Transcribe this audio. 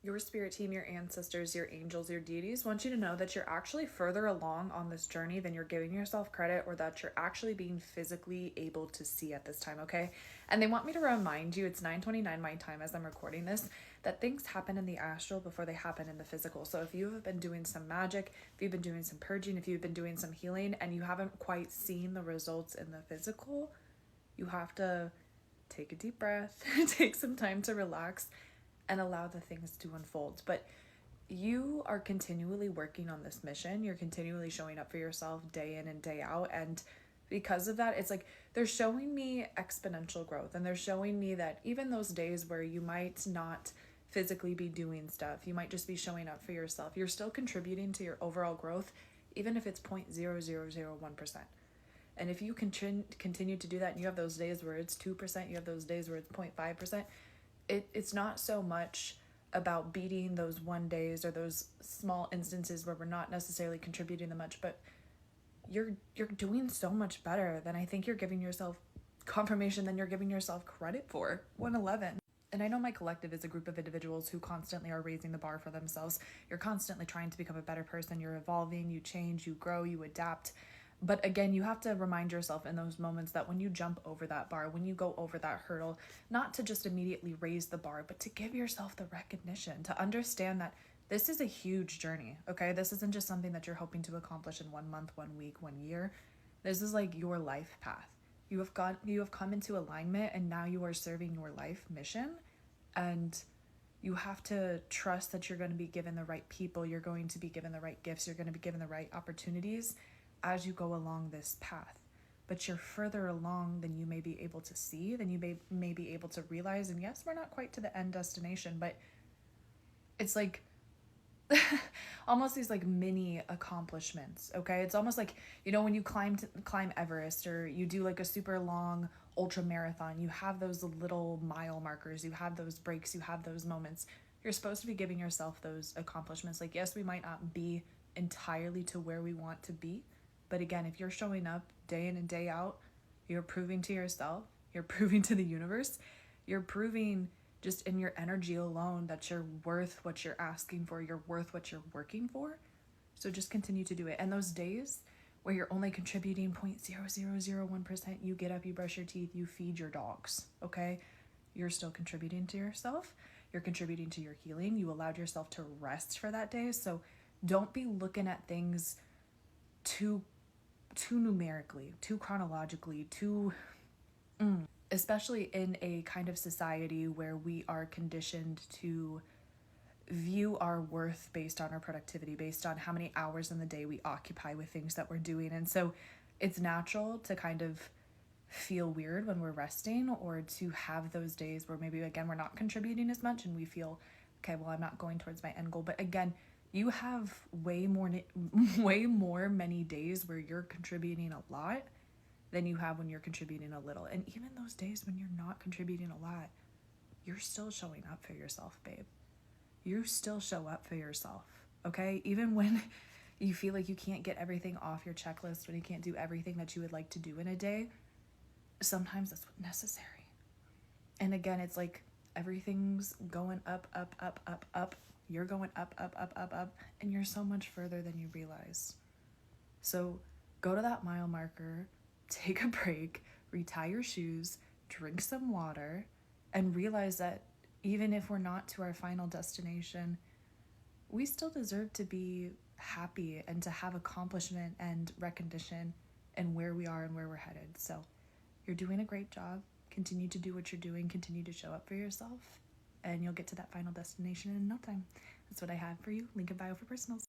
Your spirit team, your ancestors, your angels, your deities want you to know that you're actually further along on this journey than you're giving yourself credit, or that you're actually being physically able to see at this time, okay? And they want me to remind you, it's 9:29 my time as I'm recording this, that things happen in the astral before they happen in the physical. So if you have been doing some magic, if you've been doing some purging, if you've been doing some healing, and you haven't quite seen the results in the physical, you have to take a deep breath, take some time to relax, and allow the things to unfold. But you are continually working on this mission. You're continually showing up for yourself day in and day out. And because of that, it's like they're showing me exponential growth. And they're showing me that even those days where you might not physically be doing stuff, you might just be showing up for yourself, you're still contributing to your overall growth, even if it's 0.0001%. And if you continue to do that, and you have those days where it's 2%, you have those days where it's 0.5%, it's not so much about beating those one days or those small instances where we're not necessarily contributing that much, but you're doing so much better than I think you're giving yourself confirmation, than you're giving yourself credit for. 111. And I know my collective is a group of individuals who constantly are raising the bar for themselves. You're constantly trying to become a better person. You're evolving, you change, you grow, you adapt. But again, you have to remind yourself in those moments that when you jump over that bar, when you go over that hurdle, not to just immediately raise the bar, but to give yourself the recognition, to understand that this is a huge journey, okay? This isn't just something that you're hoping to accomplish in 1 month, 1 week, 1 year. This is like your life path. You have come into alignment, and now you are serving your life mission. And you have to trust that you're going to be given the right people, you're going to be given the right gifts, you're going to be given the right opportunities as you go along this path. But you're further along than you may be able to see, than you may be able to realize. And yes, we're not quite to the end destination, but it's like almost these like mini accomplishments, okay? It's almost like, you know, when you climb Everest, or you do like a super long ultra marathon, you have those little mile markers, you have those breaks, you have those moments. You're supposed to be giving yourself those accomplishments. Like, yes, we might not be entirely to where we want to be, but again, if you're showing up day in and day out, you're proving to yourself, you're proving to the universe, you're proving just in your energy alone that you're worth what you're asking for, you're worth what you're working for. So just continue to do it. And those days where you're only contributing 0.0001%, you get up, you brush your teeth, you feed your dogs, okay? You're still contributing to yourself. You're contributing to your healing. You allowed yourself to rest for that day. So don't be looking at things too numerically, too chronologically, especially in a kind of society where we are conditioned to view our worth based on our productivity, based on how many hours in the day we occupy with things that we're doing. And so it's natural to kind of feel weird when we're resting, or to have those days where maybe again we're not contributing as much and we feel, okay, well, I'm not going towards my end goal. But again, you have way more many days where you're contributing a lot than you have when you're contributing a little. And even those days when you're not contributing a lot, you're still showing up for yourself, babe. You still show up for yourself, okay? Even when you feel like you can't get everything off your checklist, when you can't do everything that you would like to do in a day, sometimes that's what's necessary. And again, it's like everything's going up, up, up, up, up. You're going up, up, up, up, up, and you're so much further than you realize. So go to that mile marker, take a break, retie your shoes, drink some water, and realize that even if we're not to our final destination, we still deserve to be happy and to have accomplishment and recognition in where we are and where we're headed. So you're doing a great job. Continue to do what you're doing. Continue to show up for yourself, and you'll get to that final destination in no time. That's what I have for you. Link in bio for personals.